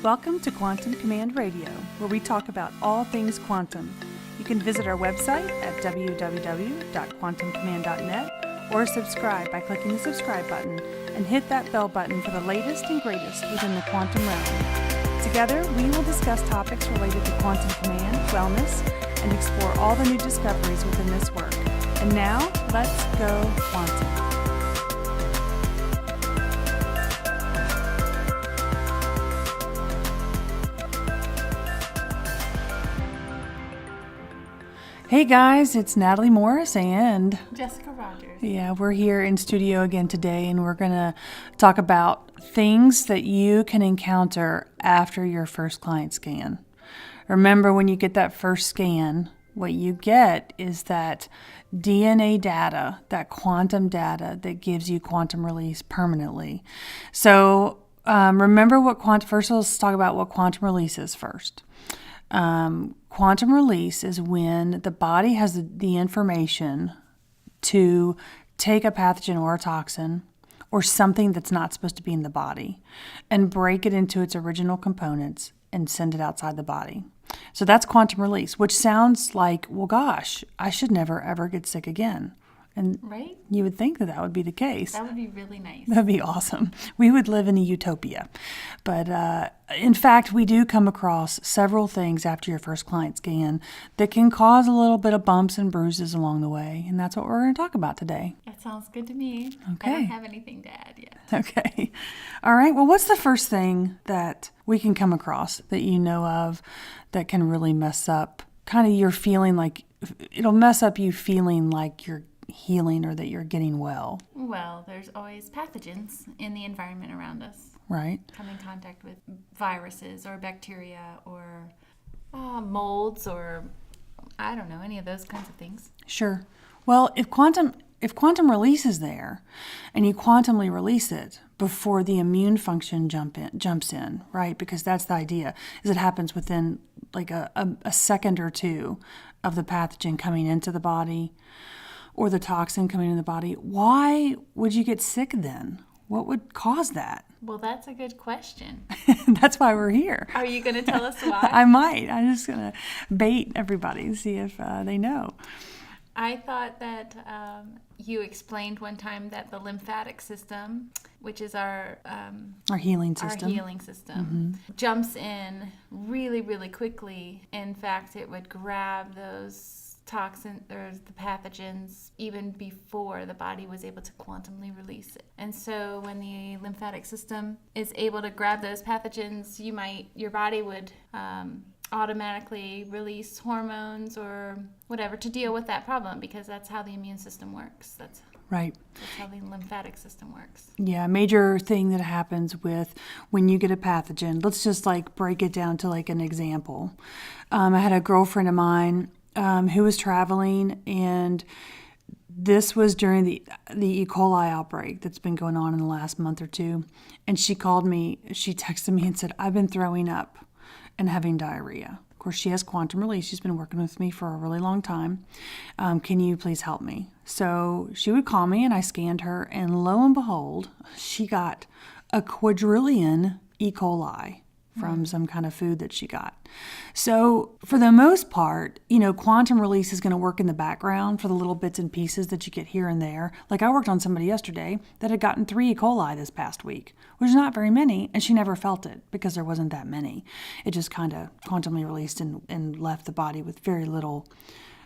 Welcome to Quantum Command Radio, where we talk about all things quantum. You can visit our website at www.quantumcommand.net or subscribe by clicking the subscribe button and hit that bell button for the latest and greatest within the quantum realm. Together, we will discuss topics related to quantum command, wellness, and explore all the new discoveries within this work. And now, let's go quantum. Hey guys, it's Natalie Morris and Jessica Rogers. Yeah, we're here in studio again today, and we're going to talk about things that you can encounter after your first client scan. Remember, when you get that first scan, what you get is that DNA data, that quantum data that gives you quantum release permanently. So remember first let's talk about what quantum release is first. Quantum release is when the body has the information to take a pathogen or a toxin or something that's not supposed to be in the body and break it into its original components and send it outside the body. So that's quantum release, which sounds like, well, gosh, I should never, ever get sick again. And right? You would think that would be the case. That would be really nice. That would be awesome. We would live in a utopia. But in fact, we do come across several things after your first client scan that can cause a little bit of bumps and bruises along the way. And that's what we're going to talk about today. That sounds good to me. Okay. I don't have anything to add yet. Okay. All right. Well, what's the first thing that we can come across that you know of that can really mess up kind of your feeling like, it'll mess up you feeling like you're healing or that you're getting well? Well, there's always pathogens in the environment around us. Right. Come in contact with viruses or bacteria or molds or, I don't know, any of those kinds of things. Sure. Well, if quantum release is there and you quantumly release it before the immune function jumps in, right? Because that's the idea, is it happens within like a second or two of the pathogen coming into the body or the toxin coming in the body. Why would you get sick then? What would cause that? Well, that's a good question. That's why we're here. Are you going to tell us why? I might. I'm just going to bait everybody, see if they know. I thought that you explained one time that the lymphatic system, which is our healing system, mm-hmm. jumps in really, really quickly. In fact, it would grab those toxins or the pathogens even before the body was able to quantumly release it. And so when the lymphatic system is able to grab those pathogens, your body would automatically release hormones or whatever to deal with that problem, because that's how the immune system works. That's right. That's how the lymphatic system works. Yeah, a major thing that happens with when you get a pathogen, let's just break it down to an example. I had a girlfriend of mine who was traveling, and this was during the E. coli outbreak that's been going on in the last month or two. And she called me, she texted me and said, I've been throwing up and having diarrhea. Of course, she has quantum release. She's been working with me for a really long time. Can you please help me? So she would call me and I scanned her, and lo and behold, she got a quadrillion E. coli from some kind of food that she got. So for the most part, quantum release is going to work in the background for the little bits and pieces that you get here and there. Like I worked on somebody yesterday that had gotten 3 E. coli this past week, which is not very many, and she never felt it because there wasn't that many. It just kind of quantumly released and left the body with very little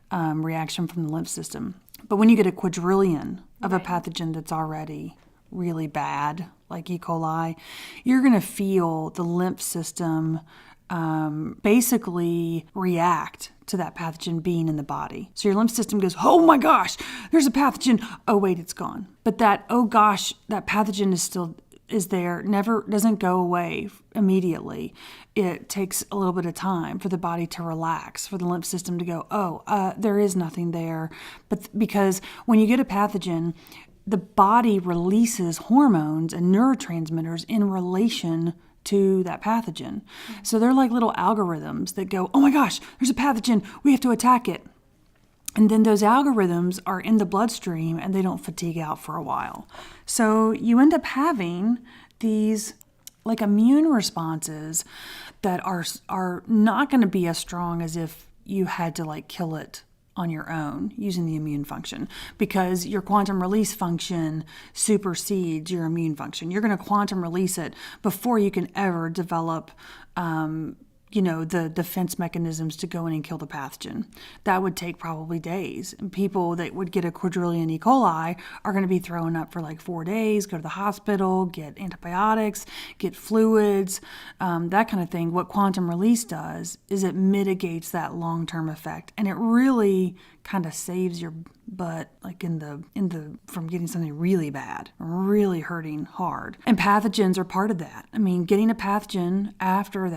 reaction from the lymph system. But when you get a quadrillion of a pathogen that's already really bad, like E. coli, you're going to feel the lymph system basically react to that pathogen being in the body. So your lymph system goes, oh my gosh, there's a pathogen. Oh wait, it's gone. But that, oh gosh, that pathogen is there, never doesn't go away immediately. It takes a little bit of time for the body to relax, for the lymph system to go, there is nothing there. But because when you get a pathogen, the body releases hormones and neurotransmitters in relation to that pathogen. So they're like little algorithms that go, oh my gosh, there's a pathogen, we have to attack it. And then those algorithms are in the bloodstream and they don't fatigue out for a while. So you end up having these like immune responses that are not going to be as strong as if you had to like kill it on your own using the immune function, because your quantum release function supersedes your immune function. You're going to quantum release it before you can ever develop the defense mechanisms to go in and kill the pathogen. That would take probably days. And people that would get a quadrillion E. coli are going to be throwing up for like 4 days, go to the hospital, get antibiotics, get fluids, that kind of thing. What quantum release does is it mitigates that long-term effect. And it really kind of saves your butt, like in the from getting something really bad, really hurting hard. And pathogens are part of that. I mean, getting a pathogen after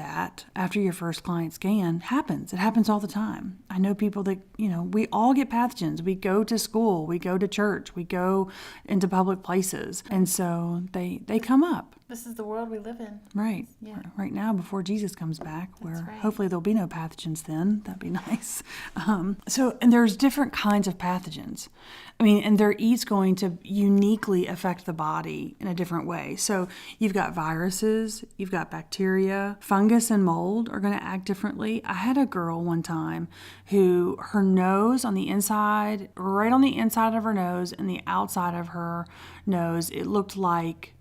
your first client scan happens. It happens all the time. I know people that, we all get pathogens. We go to school, we go to church, we go into public places. And so they come up. This is the world we live in. Right. Yeah. Right now, before Jesus comes back, where right. hopefully there'll be no pathogens then. That'd be nice. And there's different kinds of pathogens. I mean, and they're each going to uniquely affect the body in a different way. So you've got viruses, you've got bacteria, fungus and mold are going to act differently. I had a girl one time who her nose on the inside, right on the inside of her nose and the outside of her nose, it looked like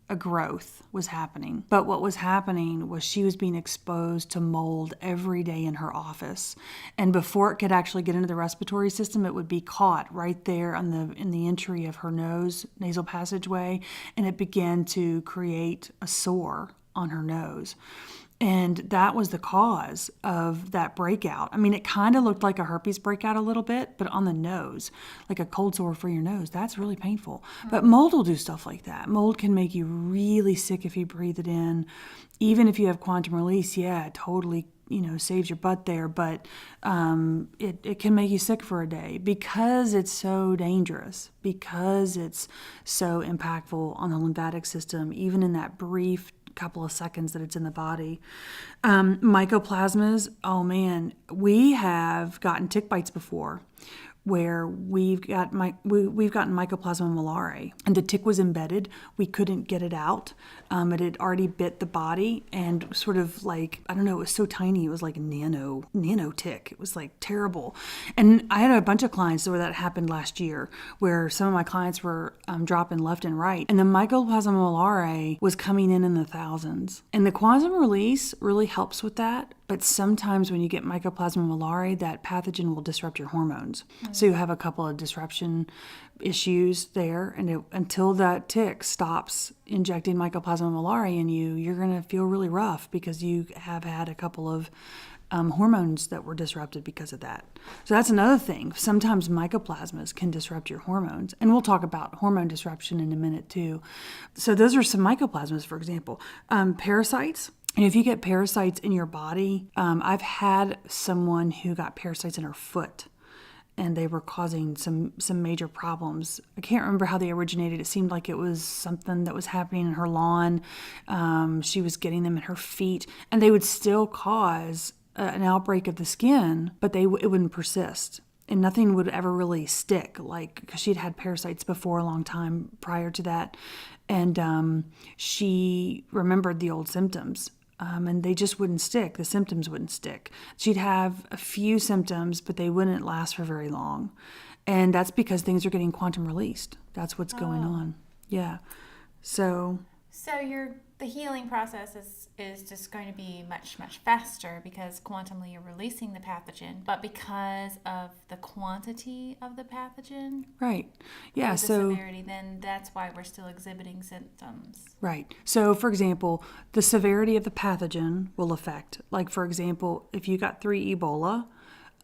a growth was happening. But what was happening was she was being exposed to mold every day in her office. And before it could actually get into the respiratory system, it would be caught right there in the entry of her nasal passageway, and it began to create a sore on her nose. And that was the cause of that breakout. I mean, it kind of looked like a herpes breakout a little bit, but on the nose, like a cold sore for your nose. That's really painful. But mold will do stuff like that. Mold can make you really sick if you breathe it in. Even if you have quantum release, yeah, it totally, saves your butt there. But it can make you sick for a day because it's so dangerous, because it's so impactful on the lymphatic system, even in that brief couple of seconds that it's in the body. Mycoplasmas, oh man, we have gotten tick bites before where we've gotten Mycoplasma malariae, and the tick was embedded. We couldn't get it out. It had already bit the body, and sort of like, I don't know, it was so tiny. It was like a nano tick. It was like terrible. And I had a bunch of clients where that happened last year, where some of my clients were dropping left and right, and the Mycoplasma malariae was coming in the thousands. And the quantum release really helps with that. But sometimes when you get Mycoplasma malariae, that pathogen will disrupt your hormones. Mm-hmm. So you have a couple of disruption issues there. And until that tick stops injecting Mycoplasma malariae in you, you're going to feel really rough because you have had a couple of hormones that were disrupted because of that. So that's another thing. Sometimes mycoplasmas can disrupt your hormones. And we'll talk about hormone disruption in a minute too. So those are some mycoplasmas, for example. Parasites. And if you get parasites in your body, I've had someone who got parasites in her foot, and they were causing some major problems. I can't remember how they originated. It seemed like it was something that was happening in her lawn. She was getting them in her feet, and they would still cause an outbreak of the skin, but it wouldn't persist. And nothing would ever really stick, because she'd had parasites before a long time prior to that. And she remembered the old symptoms. And they just wouldn't stick. The symptoms wouldn't stick. She'd have a few symptoms, but they wouldn't last for very long. And that's because things are getting quantum released. That's what's going on. Yeah. So the healing process is just going to be much, much faster because quantumly you're releasing the pathogen, but because of the quantity of the pathogen, right? Yeah. The severity, then that's why we're still exhibiting symptoms. Right. So, for example, the severity of the pathogen will affect, like, for example, if you got 3 Ebola,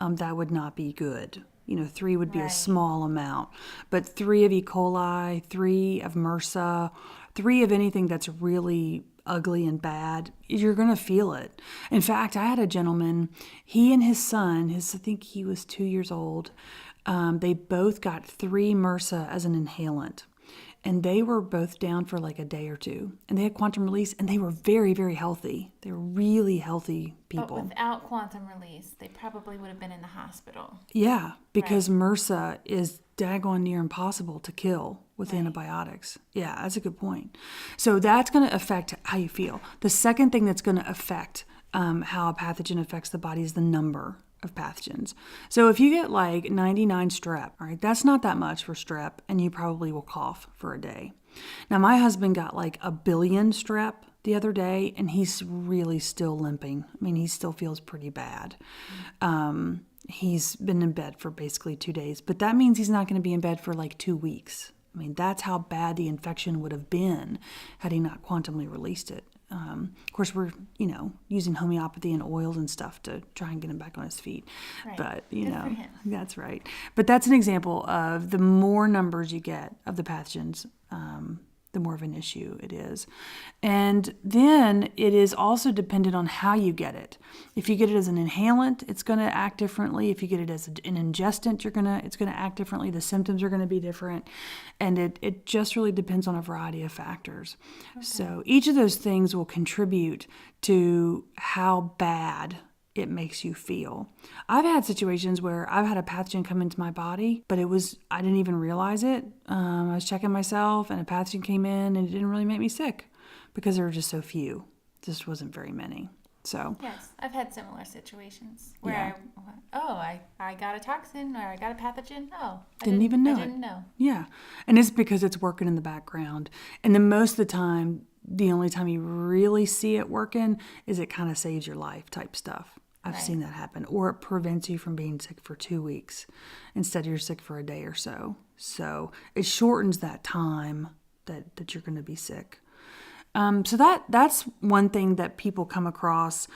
that would not be good. 3 would be a small amount, but 3 of E. coli, 3 of MRSA, 3 of anything that's really ugly and bad, you're going to feel it. In fact, I had a gentleman, he and his son, I think he was 2 years old, they both got 3 MRSA as an inhalant. and they were both down for like a day or two, and they had quantum release, and they were very, very healthy. They were really healthy people. But without quantum release, they probably would have been in the hospital. Yeah, because MRSA is daggone near impossible to kill with antibiotics. Yeah, that's a good point. So that's going to affect how you feel. The second thing that's going to affect how a pathogen affects the body is the number of pathogens. So if you get like 99 strep, all right, that's not that much for strep, and you probably will cough for a day. Now, my husband got like 1 billion strep the other day, and he's really still limping. I mean, he still feels pretty bad. He's been in bed for basically 2 days, but that means he's not going to be in bed for like 2 weeks. I mean, that's how bad the infection would have been had he not quantumly released it. Of course, we're, using homeopathy and oils and stuff to try and get him back on his feet. Right. But, Good for him. That's right. But that's an example of the more numbers you get of the pathogens, the more of an issue it is. And then it is also dependent on how you get it. If you get it as an inhalant, it's going to act differently. If you get it as an ingestant, it's going to act differently. The symptoms are going to be different. And it just really depends on a variety of factors. Okay. So each of those things will contribute to how bad it makes you feel. I've had situations where I've had a pathogen come into my body, but I didn't even realize it. I was checking myself and a pathogen came in and it didn't really make me sick because there were just so few. Just wasn't very many. So yes, I've had similar situations where I got a toxin or I got a pathogen. Oh, I didn't even know. I didn't know. Yeah, and it's because it's working in the background. And then most of the time, the only time you really see it working is it kind of saves your life type stuff. I've seen that happen. Or it prevents you from being sick for 2 weeks. Instead, you're sick for a day or so. So it shortens that time that you're going to be sick. So that's one thing that people come across.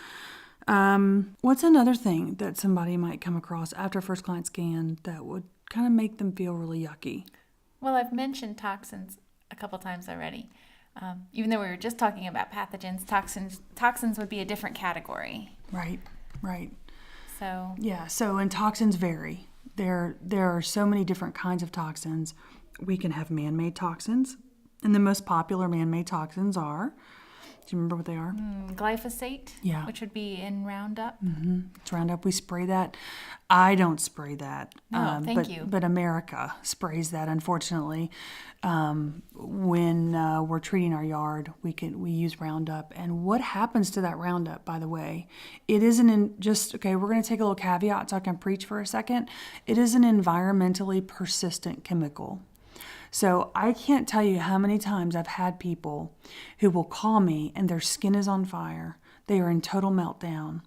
What's another thing that somebody might come across after first client scan that would kind of make them feel really yucky? Well, I've mentioned toxins a couple times already. Even though we were just talking about pathogens, toxins would be a different category. Right. So and toxins vary. There are so many different kinds of toxins. We can have man-made toxins, and the most popular man-made toxins are, do you remember what they are? Glyphosate, which would be in Roundup. Mm-hmm. It's Roundup. We spray that. I don't spray that. No, thank you. But America sprays that, unfortunately. When we're treating our yard, we use Roundup. And what happens to that Roundup, by the way? It isn't we're going to take a little caveat so I can preach for a second. It is an environmentally persistent chemical. So I can't tell you how many times I've had people who will call me and their skin is on fire. They are in total meltdown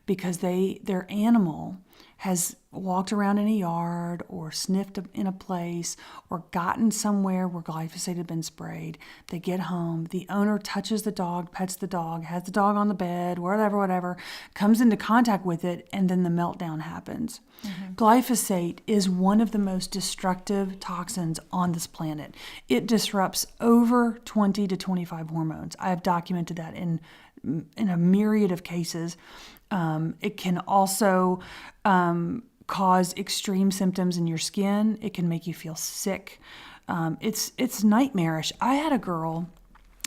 because their animal has walked around in a yard or sniffed in a place or gotten somewhere where glyphosate had been sprayed. They get home, the owner touches the dog, pets the dog, has the dog on the bed, whatever, comes into contact with it, and then the meltdown happens. Mm-hmm. Glyphosate is one of the most destructive toxins on this planet. It disrupts over 20 to 25 hormones. I have documented that in a myriad of cases. It can also cause extreme symptoms in your skin. It can make you feel sick. It's nightmarish. I had a girl,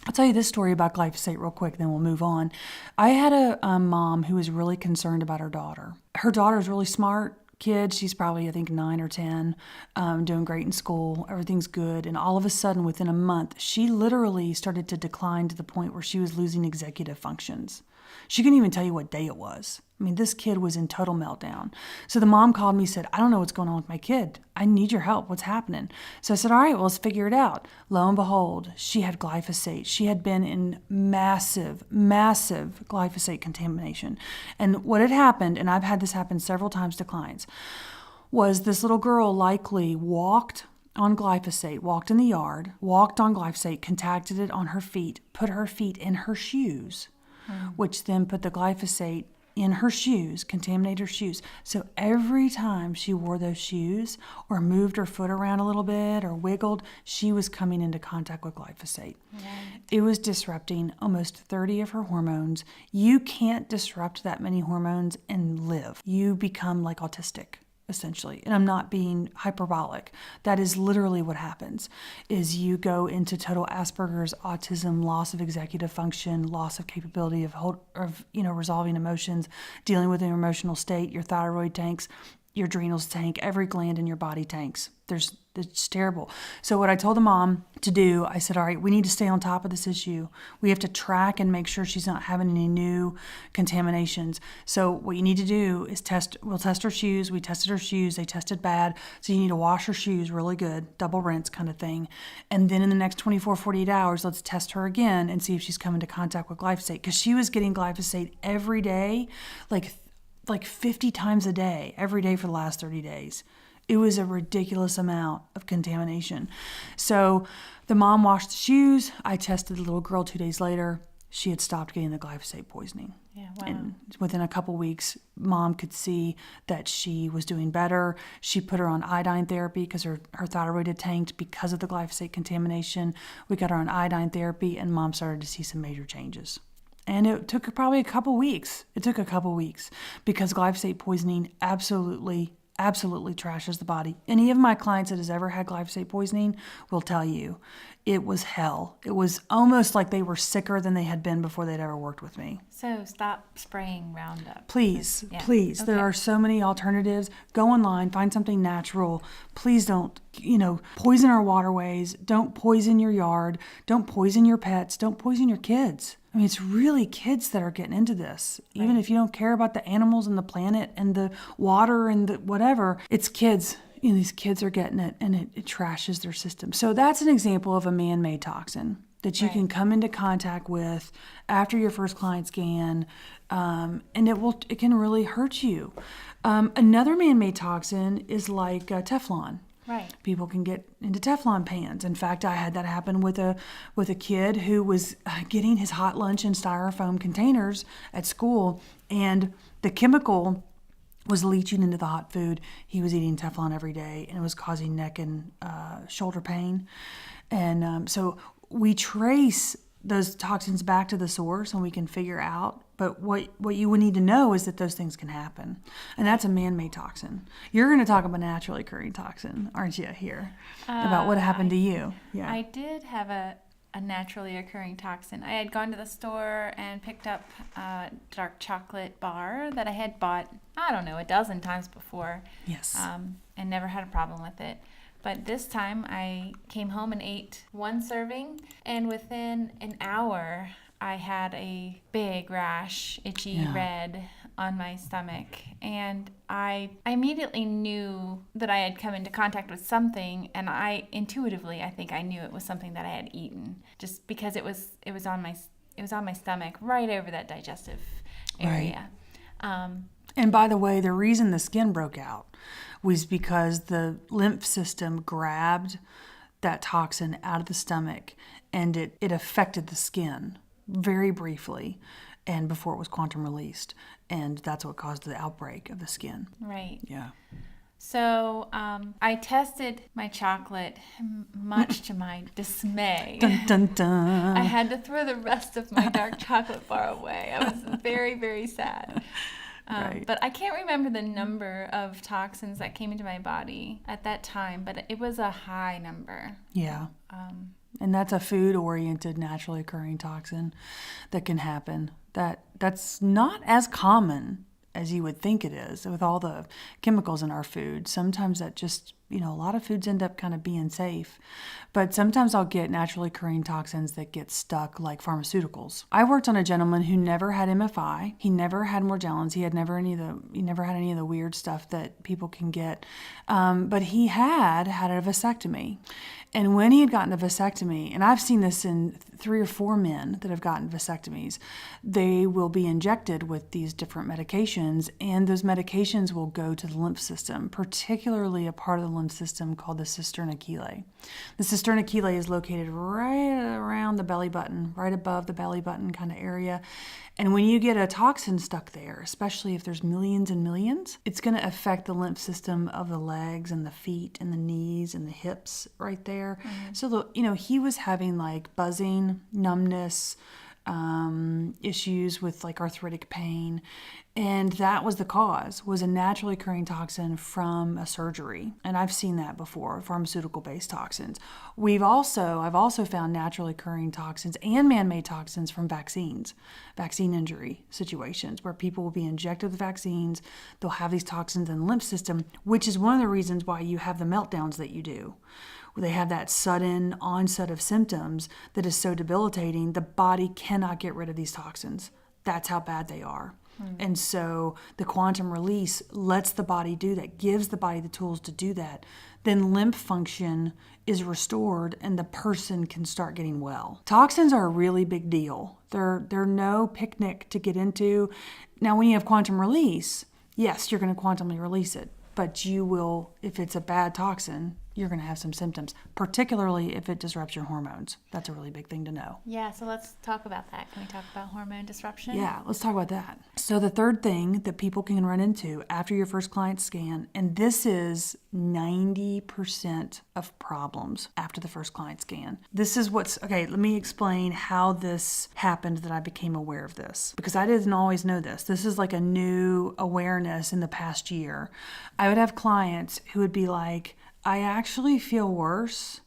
I'll tell you this story about glyphosate real quick, then we'll move on. I had a mom who was really concerned about her daughter. Her daughter's really smart kid. She's probably, I think, 9 or 10, doing great in school. Everything's good. And all of a sudden, within a month, she literally started to decline to the point where she was losing executive functions. She couldn't even tell you what day it was. I mean, this kid was in total meltdown. So the mom called me and said, I don't know what's going on with my kid. I need your help. What's happening? So I said, all right, well, let's figure it out. Lo and behold, she had glyphosate. She had been in massive glyphosate contamination. And what had happened, and I've had this happen several times to clients, was this little girl likely walked on glyphosate, walked in the yard, walked on glyphosate, contacted it on her feet, put her feet in her shoes, which then put the glyphosate in her shoes, contaminated her shoes. So every time she wore those shoes or moved her foot around a little bit or wiggled, she was coming into contact with glyphosate. Right. It was disrupting almost 30 of her hormones. You can't disrupt that many hormones and live. You become like autistic essentially. And I'm not being hyperbolic. That is literally what happens, is you go into total Asperger's, autism, loss of executive function, loss of capability of resolving emotions, dealing with your emotional state, your thyroid tanks, your adrenals tank, every gland in your body tanks. It's terrible. So what I told the mom to do, I said, all right, we need to stay on top of this issue. We have to track and make sure she's not having any new contaminations. So what you need to do is we'll test her shoes. We tested her shoes. They tested bad. So you need to wash her shoes really good, double rinse kind of thing. And then in the next 24, 48 hours, let's test her again and see if she's come into contact with glyphosate. Because she was getting glyphosate every day, like 50 times a day, every day for the last 30 days. It was a ridiculous amount of contamination. So the mom washed the shoes. I tested the little girl 2 days later. She had stopped getting the glyphosate poisoning. Yeah, wow. And within a couple weeks, mom could see that she was doing better. She put her on iodine therapy because her thyroid had tanked because of the glyphosate contamination. We got her on iodine therapy, and mom started to see some major changes. And it took probably a couple weeks. It took a couple weeks because glyphosate poisoning absolutely trashes the body. Any of my clients that has ever had glyphosate poisoning will tell you it was hell. It was almost like they were sicker than they had been before they'd ever worked with me. So stop spraying Roundup. Please, Yeah. please. Okay. There are so many alternatives. Go online, find something natural. Please don't, poison our waterways. Don't poison your yard. Don't poison your pets. Don't poison your kids. I mean, it's really kids that are getting into this. Even if you don't care about the animals and the planet and the water and the whatever, it's kids. These kids are getting it, and it trashes their system. So that's an example of a man-made toxin that you can come into contact with after your first client scan, and it can really hurt you. Another man-made toxin is like Teflon. Right. People can get into Teflon pans. In fact, I had that happen with a kid who was getting his hot lunch in styrofoam containers at school, and the chemical was leaching into the hot food. He was eating Teflon every day, and it was causing neck and shoulder pain. And so we trace those toxins back to the source, and we can figure out. But what you would need to know is that those things can happen. And that's a man-made toxin. You're going to talk about naturally occurring toxin, aren't you, here? About what happened to you. Yeah. I did have a naturally occurring toxin. I had gone to the store and picked up a dark chocolate bar that I had bought, a dozen times before. Yes. And never had a problem with it. But this time I came home and ate one serving, and within an hour I had a big rash, itchy red on my stomach. And I immediately knew that I had come into contact with something, and I think I knew it was something that I had eaten, just because it was on my stomach, right over that digestive area. Right. And by the way, the reason the skin broke out was because the lymph system grabbed that toxin out of the stomach, and it affected the skin very briefly, and before it was quantum released, and that's what caused the outbreak of the skin. Right. Yeah. So I tested my chocolate, much to my dismay. Dun, dun, dun. I had to throw the rest of my dark chocolate bar away. I was very, very sad. Right. But I can't remember the number of toxins that came into my body at that time, but it was a high number. Yeah. And that's a food-oriented, naturally occurring toxin that can happen. That's not as common as you would think it is with all the chemicals in our food. Sometimes that just, a lot of foods end up kind of being safe. But sometimes I'll get naturally occurring toxins that get stuck like pharmaceuticals. I worked on a gentleman who never had MFI. He never had Morgellons. He never had any of the weird stuff that people can get. But he had a vasectomy. And when he had gotten a vasectomy, and I've seen this in 3 or 4 men that have gotten vasectomies, they will be injected with these different medications, and those medications will go to the lymph system, particularly a part of the lymph system called the cisterna chelae. The cisterna chelae is located right around the belly button, right above the belly button kind of area. And when you get a toxin stuck there, especially if there's millions and millions, it's going to affect the lymph system of the legs and the feet and the knees and the hips right there. Mm-hmm. So, he was having like buzzing, numbness, issues with like arthritic pain. And that was the cause, was a naturally occurring toxin from a surgery. And I've seen that before, pharmaceutical-based toxins. I've also found naturally occurring toxins and man-made toxins from vaccines, vaccine injury situations where people will be injected with vaccines. They'll have these toxins in the lymph system, which is one of the reasons why you have the meltdowns that you do. They have that sudden onset of symptoms that is so debilitating, the body cannot get rid of these toxins. That's how bad they are. And so the quantum release lets the body do that, gives the body the tools to do that. Then lymph function is restored and the person can start getting well. Toxins are a really big deal. They're no picnic to get into. Now, when you have quantum release, yes, you're going to quantumly release it, but you will, if it's a bad toxin, you're going to have some symptoms, particularly if it disrupts your hormones. That's a really big thing to know. Yeah, so let's talk about that. Can we talk about hormone disruption? Yeah, let's talk about that. So the third thing that people can run into after your first client scan, and this is 90% of problems after the first client scan. This is okay, let me explain how this happened that I became aware of this, because I didn't always know this. This is like a new awareness in the past year. I would have clients who would be like, I actually feel worse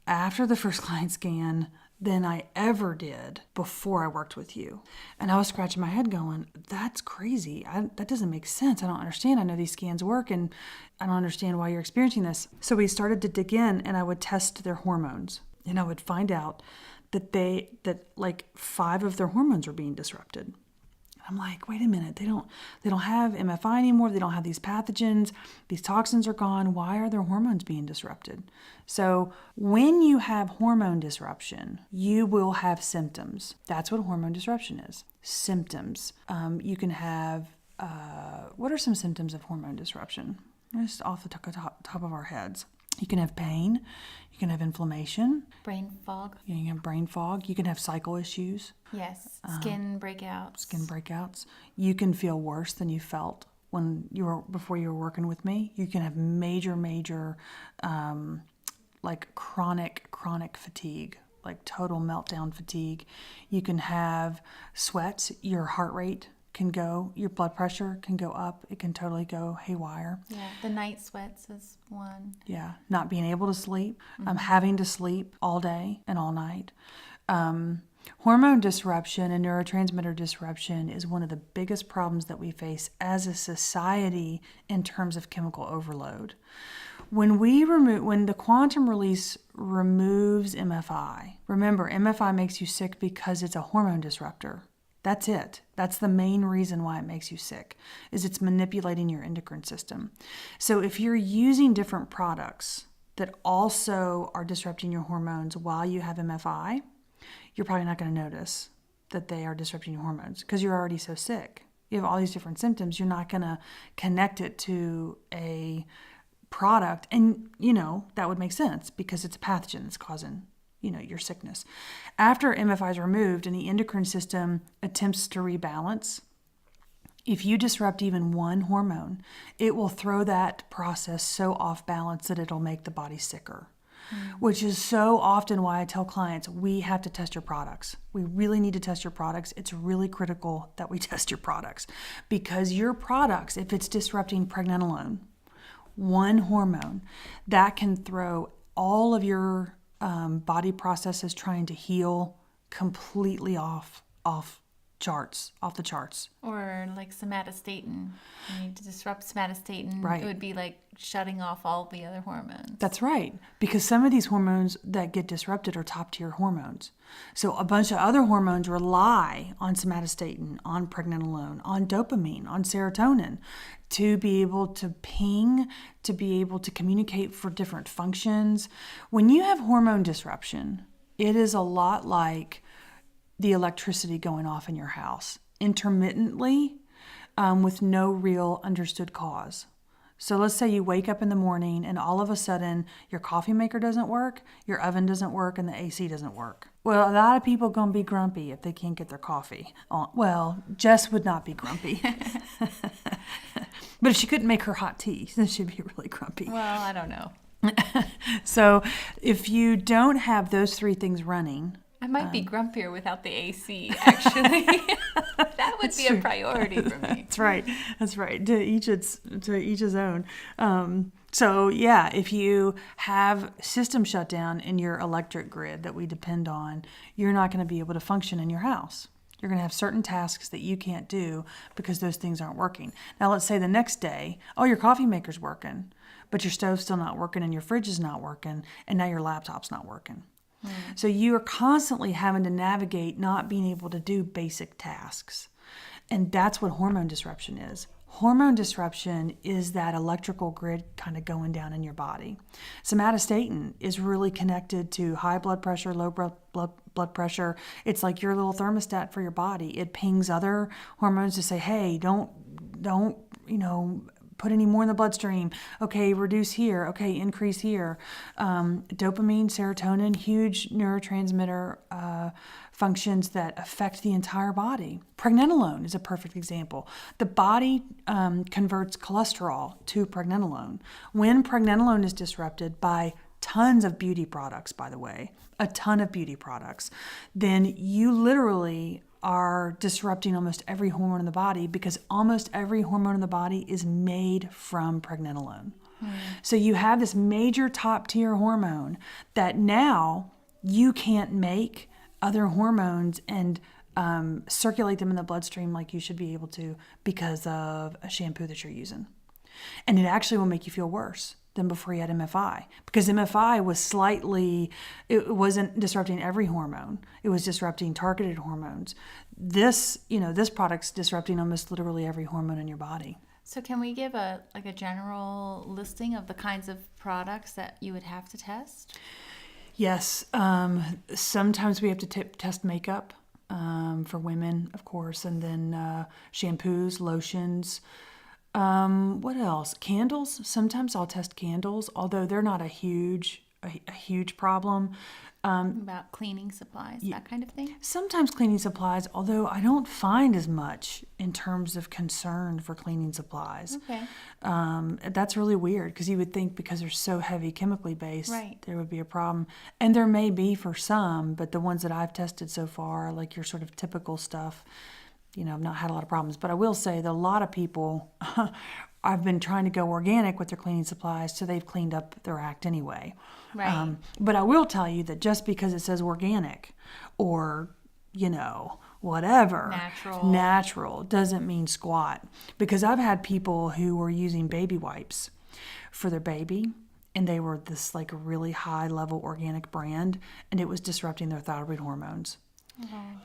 after the first client scan than I ever did before I worked with you. And I was scratching my head going, that's crazy. That doesn't make sense. I don't understand. I know these scans work and I don't understand why you're experiencing this. So we started to dig in and I would test their hormones and I would find out that like 5 of their hormones were being disrupted. I'm like, wait a minute, they don't have MFI anymore, they don't have these pathogens, these toxins are gone, why are their hormones being disrupted? So when you have hormone disruption, you will have symptoms. That's what hormone disruption is, symptoms. You can have, what are some symptoms of hormone disruption? Just off the top of our heads. You can have pain, you can have inflammation. Brain fog. You can have brain fog, you can have cycle issues. Yes, skin breakouts. You can feel worse than you felt before you were working with me. You can have major, like chronic fatigue, like total meltdown fatigue. You can have sweats, your heart rate can go, your blood pressure can go up. It can totally go haywire. Yeah, the night sweats is one. Yeah, not being able to sleep, having to sleep all day and all night. Hormone disruption and neurotransmitter disruption is one of the biggest problems that we face as a society in terms of chemical overload. When the quantum release removes MFI, remember, MFI makes you sick because it's a hormone disruptor. That's it. That's the main reason why it makes you sick, is it's manipulating your endocrine system. So if you're using different products that also are disrupting your hormones while you have MFI, you're probably not going to notice that they are disrupting your hormones because you're already so sick. You have all these different symptoms. You're not going to connect it to a product. And, that would make sense because it's a pathogen that's causing your sickness. After MFI is removed and the endocrine system attempts to rebalance, if you disrupt even one hormone, it will throw that process so off balance that it'll make the body sicker. Which is so often why I tell clients, we have to test your products. We really need to test your products. It's really critical that we test your products because your products, if it's disrupting pregnenolone, one hormone, that can throw all of your body processes trying to heal completely off the charts. Or like somatostatin. You need to disrupt somatostatin. Right. It would be like shutting off all the other hormones. That's right. Because some of these hormones that get disrupted are top tier hormones. So a bunch of other hormones rely on somatostatin, on pregnenolone, on dopamine, on serotonin to be able to ping, to be able to communicate for different functions. When you have hormone disruption, it is a lot like the electricity going off in your house intermittently with no real understood cause. So let's say you wake up in the morning and all of a sudden your coffee maker doesn't work, your oven doesn't work, and the AC doesn't work. Well, a lot of people are going to be grumpy if they can't get their coffee on. Well, Jess would not be grumpy. But if she couldn't make her hot tea, then she'd be really grumpy. Well, I don't know. So if you don't have those 3 things running, I'm might be grumpier without the AC, actually. That would be a priority for me. That's right. That's right. To each his own. So yeah, if you have system shutdown in your electric grid that we depend on, you're not going to be able to function in your house. You're going to have certain tasks that you can't do because those things aren't working. Now, let's say the next day, oh, your coffee maker's working, but your stove's still not working and your fridge is not working, and now your laptop's not working. So you are constantly having to navigate not being able to do basic tasks. And that's what hormone disruption is. Hormone disruption is that electrical grid kind of going down in your body. Somatostatin is really connected to high blood pressure, low blood pressure. It's like your little thermostat for your body. It pings other hormones to say, hey, don't, put any more in the bloodstream. Okay, reduce here. Okay, increase here. Dopamine, serotonin, huge neurotransmitter functions that affect the entire body. Pregnenolone is a perfect example. The body converts cholesterol to pregnenolone. When pregnenolone is disrupted by tons of beauty products, by the way, a ton of beauty products, then you literally are disrupting almost every hormone in the body, because almost every hormone in the body is made from pregnenolone. So you have this major top tier hormone that now you can't make other hormones and circulate them in the bloodstream like you should be able to because of a shampoo that you're using. And it actually will make you feel worse than before you had MFI, because MFI was it wasn't disrupting every hormone. It was disrupting targeted hormones. This product's disrupting almost literally every hormone in your body. So can we give a general listing of the kinds of products that you would have to test? Yes. Sometimes we have to test makeup for women, of course, and then shampoos, lotions. What else? Candles. Sometimes I'll test candles, although they're not a huge problem. About cleaning supplies, that kind of thing? Sometimes cleaning supplies, although I don't find as much in terms of concern for cleaning supplies. Okay. That's really weird, because you would think because they're so heavy chemically based, right, there would be a problem. And there may be for some, but the ones that I've tested so far, like your sort of typical stuff, I've not had a lot of problems. But I will say that a lot of people I've been trying to go organic with their cleaning supplies, so they've cleaned up their act anyway. Right. But I will tell you that just because it says organic or, whatever, natural doesn't mean squat. Because I've had people who were using baby wipes for their baby, and they were this like really high level organic brand, and it was disrupting their thyroid hormones.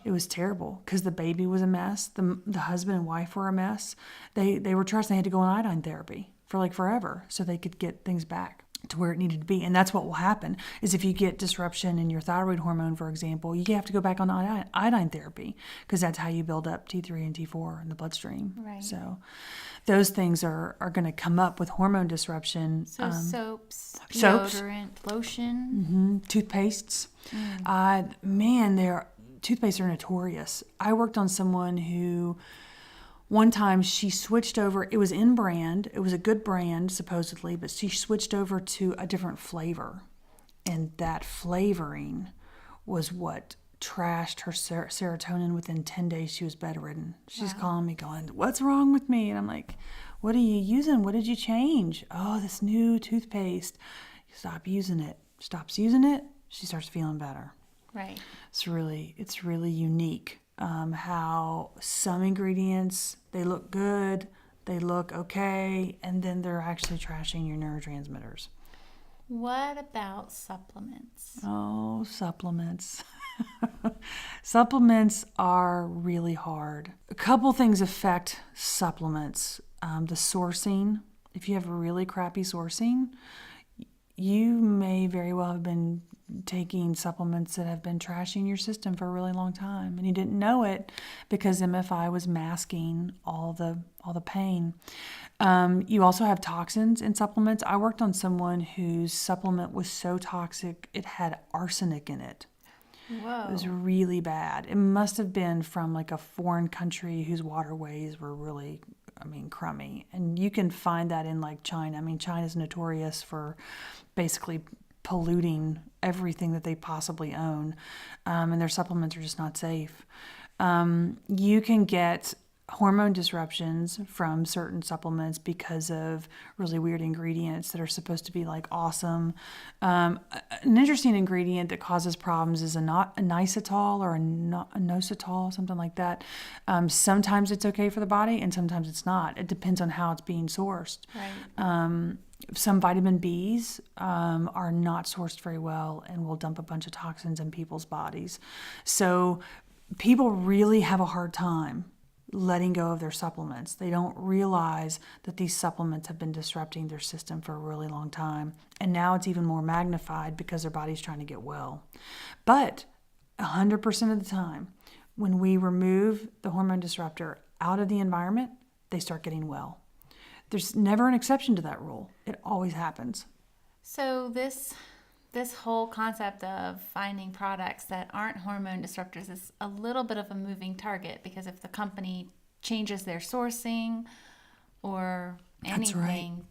It was terrible because the baby was a mess. The husband and wife were a mess. They were trashed. They had to go on iodine therapy for like forever so they could get things back to where it needed to be. And that's what will happen is if you get disruption in your thyroid hormone, for example, you have to go back on iodine therapy because that's how you build up T3 and T4 in the bloodstream. Right. So those things are going to come up with hormone disruption. So soaps, deodorant, lotion. Toothpastes. Toothpastes are notorious. I worked on someone who one time she switched over. It was in brand. It was a good brand, supposedly, but she switched over to a different flavor. And that flavoring was what trashed her serotonin. Within 10 days, she was bedridden. She's calling me going, "What's wrong with me?" And I'm like, "What are you using? What did you change?" "Oh, this new toothpaste." Stop using it. Stops using it. She starts feeling better. Right. It's really unique how some ingredients, they look good, they look okay, and then they're actually trashing your neurotransmitters. What about supplements? Oh, supplements. Supplements are really hard. A couple things affect supplements. The sourcing. If you have a really crappy sourcing, you may very well have been taking supplements that have been trashing your system for a really long time, and you didn't know it because MFI was masking all the pain. You also have toxins in supplements. I worked on someone whose supplement was so toxic it had arsenic in it. Whoa. It was really bad. It must have been from like a foreign country whose waterways were really, crummy. And you can find that in like China. China's notorious for basically polluting everything that they possibly own, and their supplements are just not safe. You can get hormone disruptions from certain supplements because of really weird ingredients that are supposed to be like awesome. An interesting ingredient that causes problems is a inositol or a inositol, something like that. Sometimes it's okay for the body and sometimes it's not. It depends on how it's being sourced. Right. Some vitamin Bs are not sourced very well and will dump a bunch of toxins in people's bodies. So people really have a hard time letting go of their supplements. They don't realize that these supplements have been disrupting their system for a really long time. And now it's even more magnified because their body's trying to get well. But 100% of the time, when we remove the hormone disruptor out of the environment, they start getting well. There's never an exception to that rule. It always happens. So this whole concept of finding products that aren't hormone disruptors is a little bit of a moving target, because if the company changes their sourcing or anything.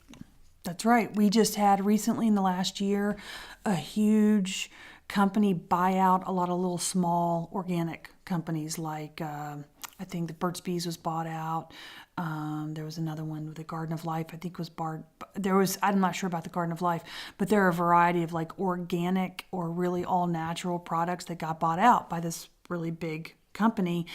That's right. We just had recently in the last year a huge company buy out a lot of little small organic companies like I think the Burt's Bees was bought out. There was another one with the Garden of Life, I think was I'm not sure about the Garden of Life, but there are a variety of like organic or really all natural products that got bought out by this really big company.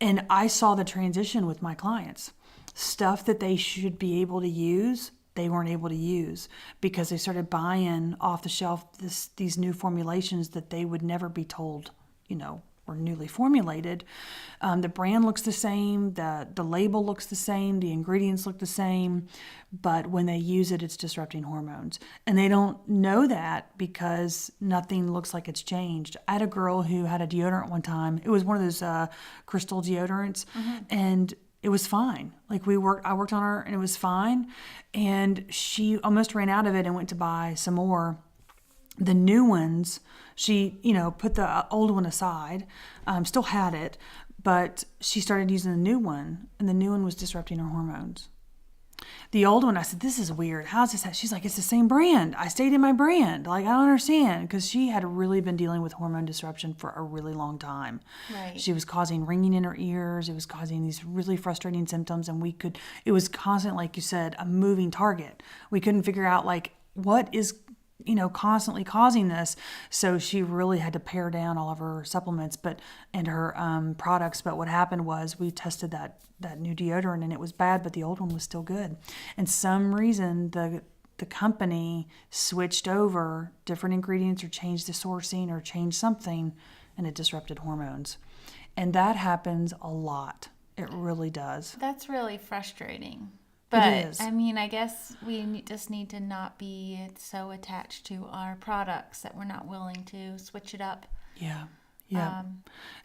And I saw the transition with my clients. Stuff that they should be able to use, they weren't able to use because they started buying off the shelf these new formulations that they would never be told, were newly formulated. The brand looks the same, the label looks the same, the ingredients look the same, but when they use it, it's disrupting hormones. And they don't know that because nothing looks like it's changed. I had a girl who had a deodorant one time. It was one of those crystal deodorants, and it was fine. Like I worked on her and it was fine. And she almost ran out of it and went to buy some more. The new ones, she, put the old one aside, still had it, but she started using the new one, and the new one was disrupting her hormones. The old one, I said, this is weird. How's this? She's like, it's the same brand. I stayed in my brand. Like, I don't understand. Because she had really been dealing with hormone disruption for a really long time. Right. She was causing ringing in her ears. It was causing these really frustrating symptoms. And it was constant, like you said, a moving target. We couldn't figure out, like, what is constantly causing this. So she really had to pare down all of her supplements and her products. But what happened was we tested that new deodorant and it was bad, but the old one was still good. And some reason the company switched over different ingredients or changed the sourcing or changed something, and it disrupted hormones. And that happens a lot. It really does. That's really frustrating. But, it is. I mean, I guess we just need to not be so attached to our products that we're not willing to switch it up. Yeah.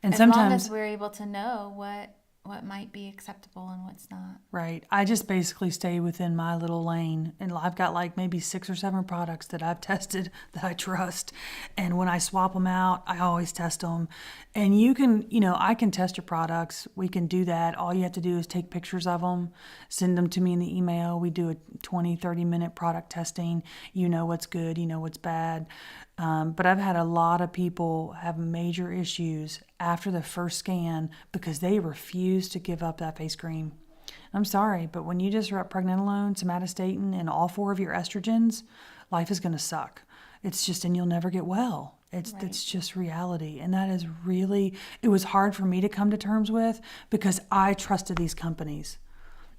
And as long as we're able to know what might be acceptable and what's not. Right. I just basically stay within my little lane. And I've got like maybe 6 or 7 products that I've tested that I trust. And when I swap them out, I always test them. And you can, I can test your products. We can do that. All you have to do is take pictures of them, send them to me in the email. We do a 20, 30-minute product testing. You know what's good, you know what's bad. But I've had a lot of people have major issues after the first scan because they refuse to give up that face cream. I'm sorry, but when you disrupt pregnenolone, somatostatin, and all 4 of your estrogens, life is going to suck. It's just, and you'll never get well. It's just reality. And that is really, it was hard for me to come to terms with because I trusted these companies.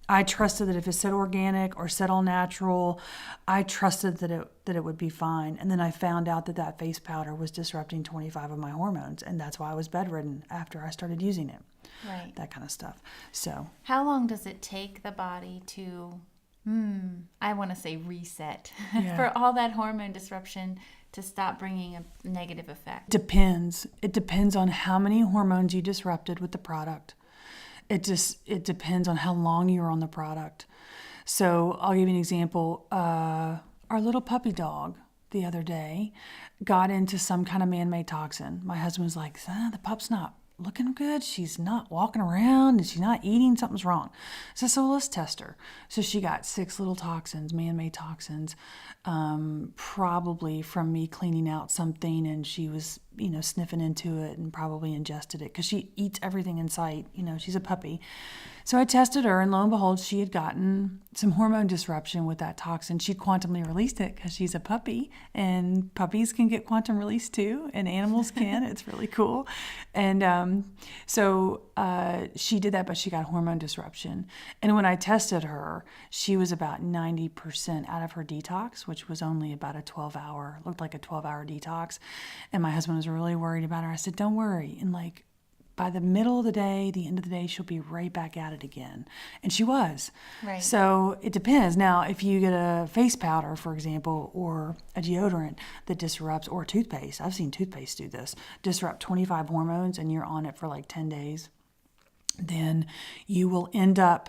I trusted that if it said organic or said all natural, I trusted that it would be fine. And then I found out that face powder was disrupting 25 of my hormones. And that's why I was bedridden after I started using it. Right. That kind of stuff. So how long does it take the body to, I want to say reset, for all that hormone disruption to stop bringing a negative effect? Depends. It depends on how many hormones you disrupted with the product. It depends on how long you're on the product. So I'll give you an example. Our little puppy dog the other day got into some kind of man-made toxin. My husband was like, the pup's not looking good. She's not walking around and she's not eating. Something's wrong. So let's test her. So she got 6 little toxins, man-made toxins, probably from me cleaning out something, and she was, sniffing into it and probably ingested it because she eats everything in sight. She's a puppy. So I tested her, and lo and behold, she had gotten some hormone disruption with that toxin. She'd quantumly released it because she's a puppy, and puppies can get quantum released too, and animals can. It's really cool. And so she did that, but she got hormone disruption. And when I tested her, she was about 90% out of her detox, which was only about looked like a 12-hour detox. And my husband was really worried about her. I said, don't worry. And by the middle of the day, the end of the day, she'll be right back at it again. And she was. Right. So it depends. Now, if you get a face powder, for example, or a deodorant that disrupts, or a toothpaste, I've seen toothpaste do this, disrupt 25 hormones, and you're on it for 10 days, then you will end up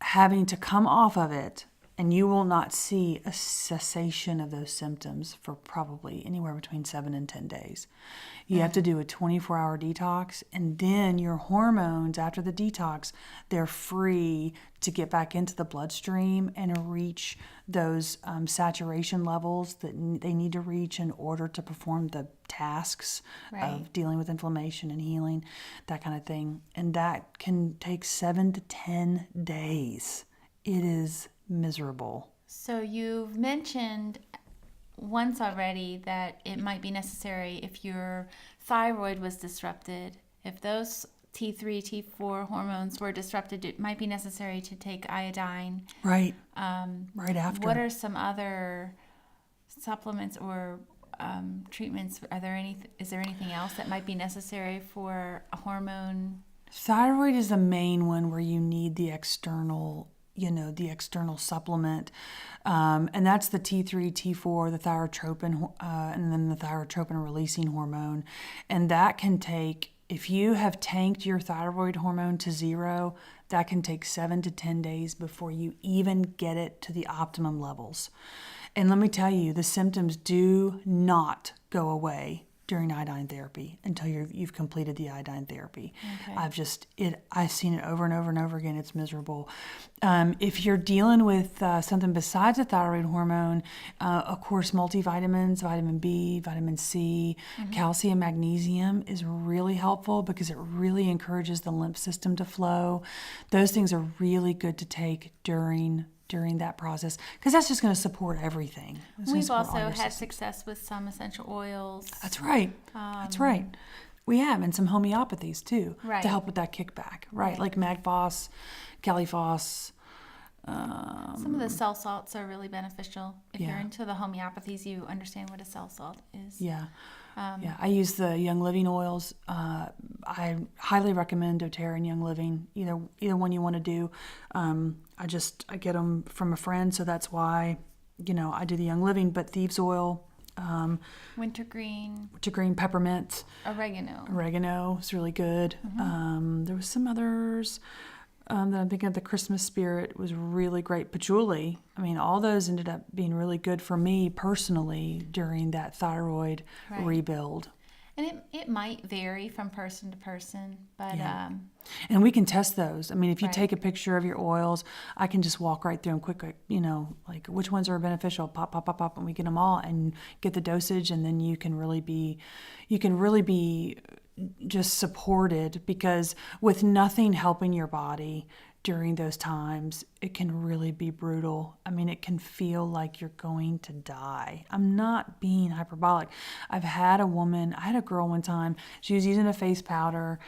having to come off of it, and you will not see a cessation of those symptoms for probably anywhere between 7 and 10 days. You have to do a 24-hour detox, and then your hormones after the detox, they're free to get back into the bloodstream and reach those saturation levels that they need to reach in order to perform the tasks of dealing with inflammation and healing, that kind of thing. And that can take 7 to 10 days. It is miserable. So you've mentioned once already that it might be necessary if your thyroid was disrupted, if those T3, T4 hormones were disrupted, it might be necessary to take iodine. Right. Right after. What are some other supplements or treatments? Is there anything else that might be necessary for a hormone? Thyroid is the main one where you need the external supplement. And that's the T3, T4, the thyrotropin, and then the thyrotropin releasing hormone. And that can take, if you have tanked your thyroid hormone to 0, that can take 7 to 10 days before you even get it to the optimum levels. And let me tell you, the symptoms do not go away during iodine therapy until you've completed the iodine therapy. Okay. I've seen it over and over and over again. It's miserable. If you're dealing with something besides the thyroid hormone, of course, multivitamins, vitamin B, vitamin C, calcium, magnesium is really helpful because it really encourages the lymph system to flow. Those things are really good to take during that process, because that's just going to support everything. We've also had success with some essential oils. That's right. That's right. We have, and some homeopathies too, to help with that kickback. Right, like Magphos, Glyphosate. Some of the cell salts are really beneficial. If you're into the homeopathies, you understand what a cell salt is. Yeah. I use the Young Living oils. I highly recommend doTERRA and Young Living, either one you want to do. I get them from a friend, so that's why, I do the Young Living. But thieves oil, wintergreen, peppermint, oregano is really good. There was some others that I'm thinking of. The Christmas Spirit was really great. Patchouli. All those ended up being really good for me personally during that thyroid rebuild. And it might vary from person to person, but and we can test those. If you take a picture of your oils, I can just walk right through them quick, like which ones are beneficial, pop, pop, pop, pop, and we get them all and get the dosage, and then you can really be just supported, because with nothing helping your body during those times, it can really be brutal. It can feel like you're going to die. I'm not being hyperbolic. I had a girl one time, she was using a face powder,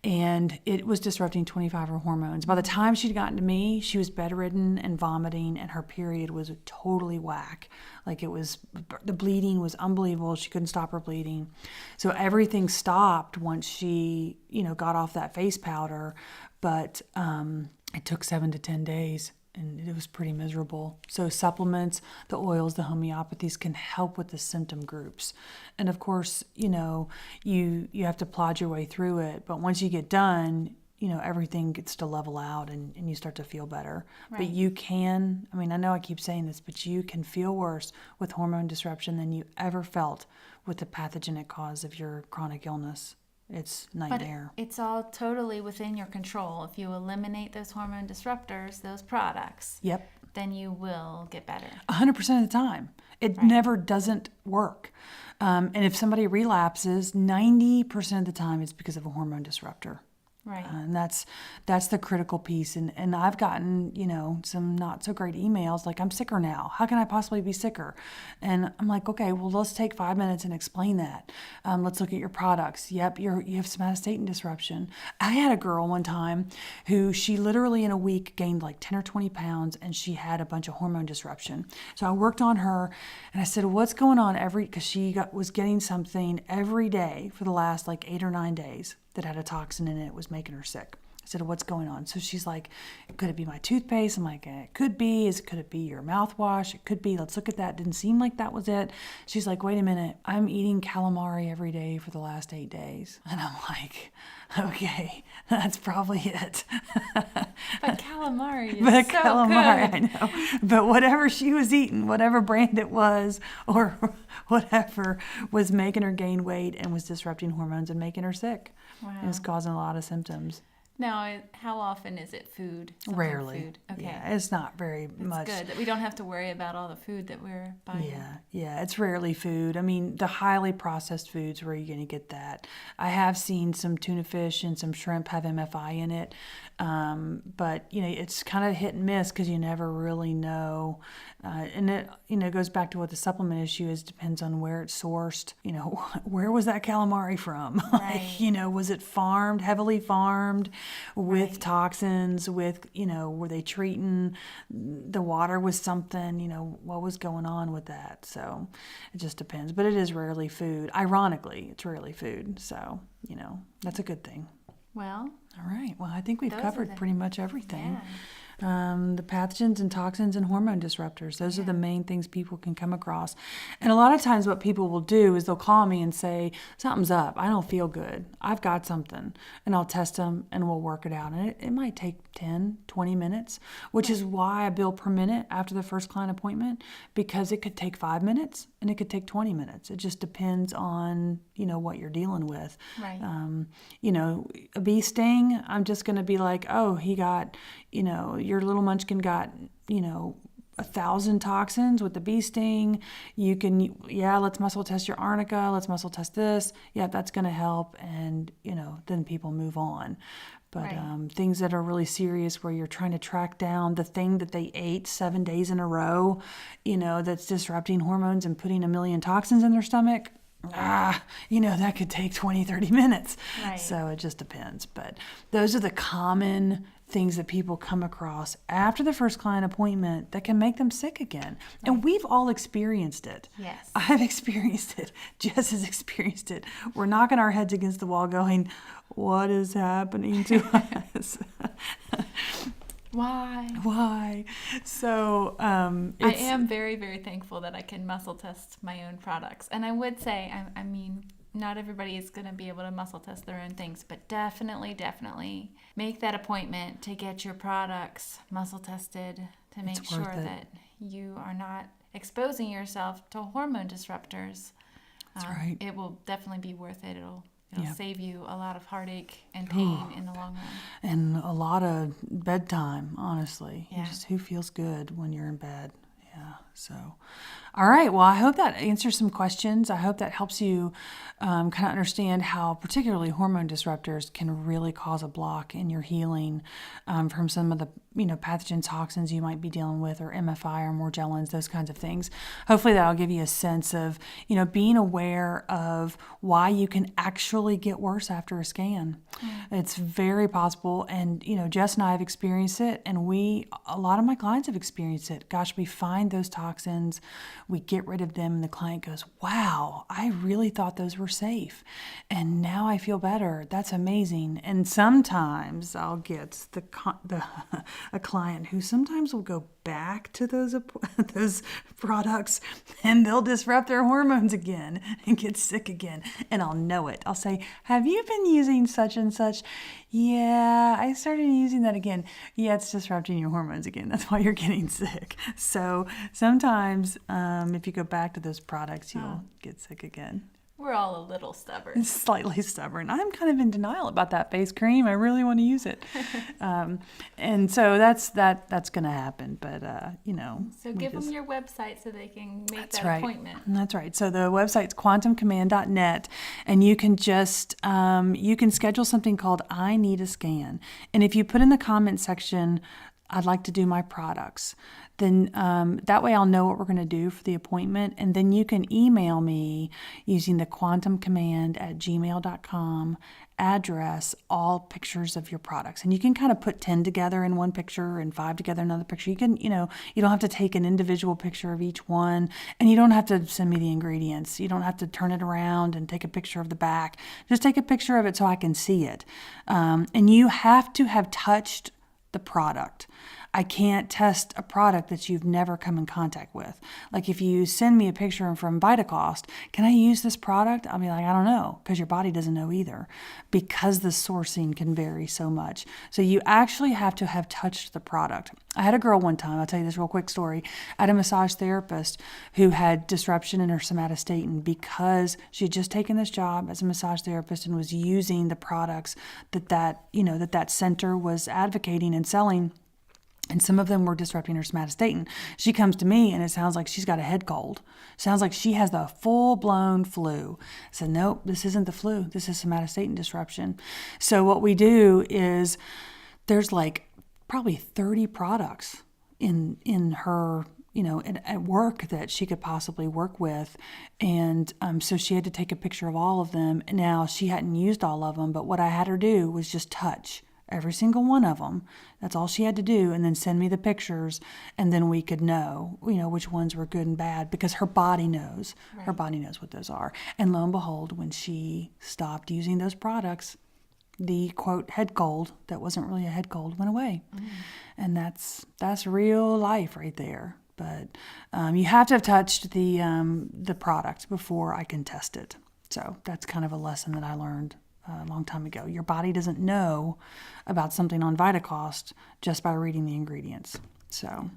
and it was disrupting 25 of her hormones. By the time she'd gotten to me, she was bedridden and vomiting, and her period was totally whack. The bleeding was unbelievable. She couldn't stop her bleeding. So everything stopped once she, got off that face powder. But it took 7 to 10 days, and it was pretty miserable. So supplements, the oils, the homeopathies can help with the symptom groups. And of course, you have to plod your way through it. But once you get done, everything gets to level out, and you start to feel better. Right. But you can, I know I keep saying this, but you can feel worse with hormone disruption than you ever felt with the pathogenic cause of your chronic illness. it's But nightmare. it's all totally within your control. If you eliminate those hormone disruptors, those products, Yep. then you will get better. 100% of the time. It never doesn't work. And if somebody relapses, 90% of the time it's because of a hormone disruptor. Right. And that's the critical piece. And I've gotten, some not so great emails like, I'm sicker now. How can I possibly be sicker? And I'm like, okay, well, let's take 5 minutes and explain that. Let's look at your products. Yep, you have somatostatin disruption. I had a girl one time who she literally in a week gained like 10 or 20 pounds, and she had a bunch of hormone disruption. So I worked on her, and I said, what's going on because she was getting something every day for the last like 8 or 9 days that had a toxin in it. It was making her sick. I said, what's going on? So she's like, could it be my toothpaste? I'm like, it could be. Could it be your mouthwash? It could be. Let's look at that. Didn't seem like that was it. She's like, wait a minute. I'm eating calamari every day for the last 8 days. And I'm like, okay, that's probably it. But calamari is But so calamari, good. I know. But whatever she was eating, whatever brand it was, or whatever was making her gain weight and was disrupting hormones and making her sick. Wow. It was causing a lot of symptoms. Now, how often is it food? Something Rarely. Food. Okay. Yeah, it's not very much. It's good that we don't have to worry about all the food that we're buying. Yeah, it's rarely food. I mean, the highly processed foods where you're going to get that. I have seen some tuna fish and some shrimp have MFI in it, but it's kind of hit and miss because you never really know. And it goes back to what the supplement issue is. Depends on where it's sourced. Where was that calamari from? Right. Was it farmed, heavily farmed, with toxins? Were they treating the water with something? What was going on with that? So it just depends. But it is rarely food. Ironically, it's rarely food. So that's a good thing. Well, All right. Well, I think we've Those are covered the- pretty much everything. yeah. The pathogens and toxins and hormone disruptors. Those are the main things people can come across. And a lot of times what people will do is they'll call me and say, something's up. I don't feel good. I've got something. And I'll test them and we'll work it out. And it might take 10, 20 minutes, which is why I bill per minute after the first client appointment, because it could take 5 minutes and it could take 20 minutes. It just depends on, what you're dealing with. Right. A bee sting, I'm just going to be like, oh, he got, your little munchkin got, 1,000 toxins with the bee sting. You can, let's muscle test your arnica. Let's muscle test this. Yeah, that's going to help. And, then people move on. But Right. things that are really serious where you're trying to track down the thing that they ate 7 days in a row, that's disrupting hormones and putting 1 million toxins in their stomach, that could take 20, 30 minutes. Right. So it just depends. But those are the common things that people come across after the first client appointment that can make them sick again. And we've all experienced it. Yes. I've experienced it. Jess has experienced it. We're knocking our heads against the wall going, what is happening to us? Why? So I am very, very thankful that I can muscle test my own products. And I would say, I mean, not everybody is going to be able to muscle test their own things, but definitely make that appointment to get your products muscle tested to make It's worth sure it. that you are not exposing yourself to hormone disruptors. That's right. It will definitely be worth it. It'll Yeah. save you a lot of heartache and pain in the long run. And a lot of bedtime, honestly. Yeah. Who feels good when you're in bed? Yeah. So, all right. Well, I hope that answers some questions. I hope that helps you kind of understand how particularly hormone disruptors can really cause a block in your healing from some of the pathogen toxins you might be dealing with, or MFI or Morgellons, those kinds of things. Hopefully that'll give you a sense of being aware of why you can actually get worse after a scan. It's very possible, and Jess and I have experienced it, and a lot of my clients have experienced it. Gosh, we find those toxins, we get rid of them, and the client goes, wow, I really thought those were safe, and now I feel better. That's amazing. And sometimes I'll get a client who sometimes will go back to those products, and they'll disrupt their hormones again and get sick again, and I'll know it. I'll say, have you been using such and such? Yeah, I started using that again. Yeah, it's disrupting your hormones again. That's why you're getting sick. So sometimes if you go back to those products, you'll get sick again. We're all a little stubborn. Slightly stubborn. I'm kind of in denial about that face cream. I really want to use it. And so that's going to happen. But, So give them your website so they can make that right. appointment. That's right. So the website's quantumcommand.net, and you can just, you can schedule something called I Need a Scan. And if you put in the comment section, I'd like to do my products, then that way I'll know what we're going to do for the appointment. And then you can email me using the quantumcommand@gmail.com address, all pictures of your products. And you can kind of put 10 together in one picture and 5 together in another picture. You can, you don't have to take an individual picture of each one, and you don't have to send me the ingredients. You don't have to turn it around and take a picture of the back. Just take a picture of it so I can see it. And you have to have touched the product. I can't test a product that you've never come in contact with. Like if you send me a picture from Vitacost, can I use this product? I'll be like, I don't know, because your body doesn't know either, because the sourcing can vary so much. So you actually have to have touched the product. I had a girl one time, I'll tell you this real quick story. I had a massage therapist who had disruption in her somatostatin because she had just taken this job as a massage therapist and was using the products that center was advocating and selling. And some of them were disrupting her somatostatin. She comes to me and it sounds like she's got a head cold. Sounds like she has the full-blown flu. I said, nope, this isn't the flu. This is somatostatin disruption. So what we do is there's like probably 30 products in her, at work that she could possibly work with. And so she had to take a picture of all of them. Now, she hadn't used all of them, but what I had her do was just touch every single one of them. That's all she had to do, and then send me the pictures, and then we could know, which ones were good and bad, because her body knows. Right. Her body knows what those are. And lo and behold, when she stopped using those products, the quote head cold that wasn't really a head cold went away. And that's real life right there. But you have to have touched the product before I can test it. So that's kind of a lesson that I learned a long time ago. Your body doesn't know about something on Vitacost just by reading the ingredients. So,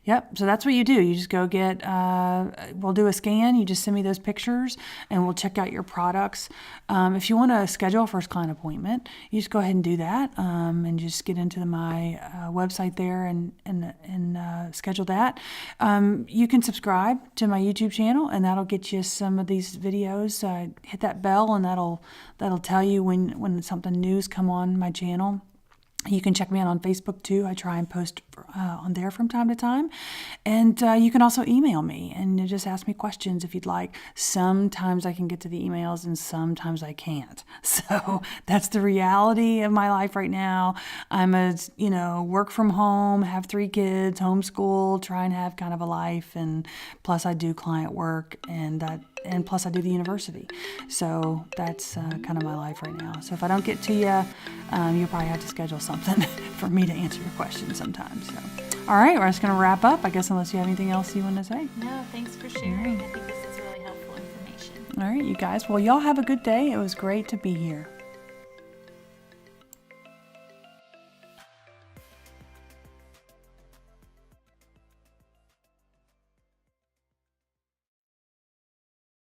yep. So that's what you do. You just go get, we'll do a scan. You just send me those pictures and we'll check out your products. If you want to schedule a first client appointment, you just go ahead and do that and just get into my website there and schedule that. You can subscribe to my YouTube channel and that'll get you some of these videos. Hit that bell and that'll tell you when something new's come on my channel. You can check me out on Facebook too. I try and post on there from time to time. And you can also email me and just ask me questions if you'd like. Sometimes I can get to the emails and sometimes I can't. So that's the reality of my life right now. I'm work from home, have 3 kids, homeschool, try and have kind of a life. And plus I do client work and plus I do the university. So that's kind of my life right now. So if I don't get to you, you'll probably have to schedule something for me to answer your questions sometimes. So, all right, we're just going to wrap up, I guess, unless you have anything else you want to say. No, thanks for sharing. I think this is really helpful information. All right, you guys. Well, y'all have a good day. It was great to be here.